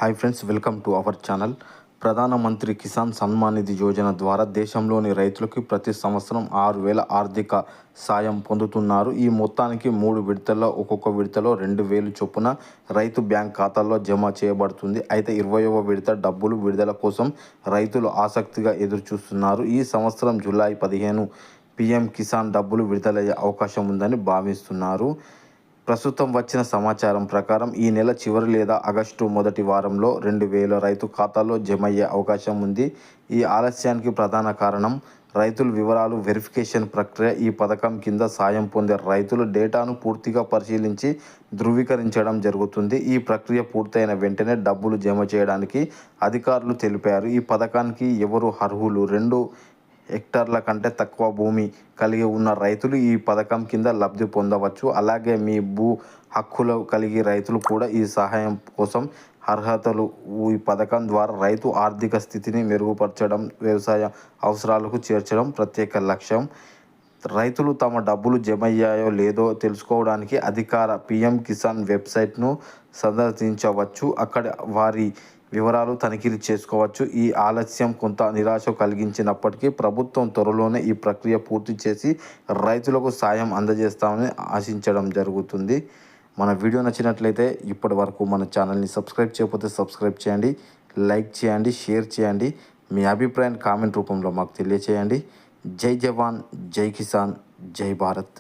Hi friends, welcome to our channel. ప్రధానమంత్రి కిసాన్ సన్మాన్ నిధి యోజన ద్వారా దేశంలోని రైతులకి ప్రతి సంవత్సరం 6,000 ఆర్థిక సాయం పొందుతున్నారు. ఈ మొత్తానికి 3 విడతల్లో ఒక్కొక్క విడతలో 2,000 చొప్పున రైతు బ్యాంక్ ఖాతాల్లో జమ చేయబడుతుంది. అయితే 20వ విడత డబ్బులు విడుదల కోసం రైతులు ఆసక్తిగా ఎదురుచూస్తున్నారు. ఈ సంవత్సరం జూలై 15 పీఎం కిసాన్ డబ్బులు విడుదలయ్యే అవకాశం ఉందని భావిస్తున్నారు. ప్రస్తుతం వచ్చిన సమాచారం ప్రకారం ఈ నెల చివరి లేదా ఆగస్టు మొదటి వారంలో 2,000 రైతు ఖాతాల్లో జమయ్యే అవకాశం ఉంది. ఈ ఆలస్యానికి ప్రధాన కారణం రైతుల వివరాలు వెరిఫికేషన్ ప్రక్రియ. ఈ పథకం కింద సాయం పొందే రైతుల డేటాను పూర్తిగా పరిశీలించి ధృవీకరించడం జరుగుతుంది. ఈ ప్రక్రియ పూర్తయిన వెంటనే డబ్బులు జమ చేయడానికి అధికారులు తెలిపారు. ఈ పథకానికి ఎవరు అర్హులు? 2 హెక్టార్ల కంటే తక్కువ భూమి కలిగి ఉన్న రైతులు ఈ పథకం కింద లబ్ధి పొందవచ్చు. అలాగే మీ భూ హక్కులు కలిగి రైతులు కూడా ఈ సహాయం కోసం అర్హతలు. ఈ పథకం ద్వారా రైతు ఆర్థిక స్థితిని మెరుగుపరచడం, వ్యవసాయ అవసరాలకు చేర్చడం ప్రత్యేక లక్ష్యం. రైతులు తమ డబ్బులు జమయ్యాయో లేదో తెలుసుకోవడానికి అధికార పీఎం కిసాన్ వెబ్సైట్ను సందర్శించవచ్చు. అక్కడ వారి వివరాలు తనిఖీ చేసుకోవచ్చు. ఈ ఆలస్యం కొంత నిరాశ కలిగించినప్పటికీ ప్రభుత్వం త్వరలోనే ఈ ప్రక్రియ పూర్తి చేసి రైతులకు సాయం అందజేస్తామని ఆశించడం జరుగుతుంది. మన వీడియో నచ్చినట్లయితే ఇప్పటి వరకు మన ఛానల్ని సబ్స్క్రైబ్ చేయకపోతే సబ్స్క్రైబ్ చేయండి, లైక్ చేయండి, షేర్ చేయండి. మీ అభిప్రాయాన్ని కామెంట్ రూపంలో మాకు తెలియచేయండి. జై జవాన్, జై కిసాన్, జై భారత్.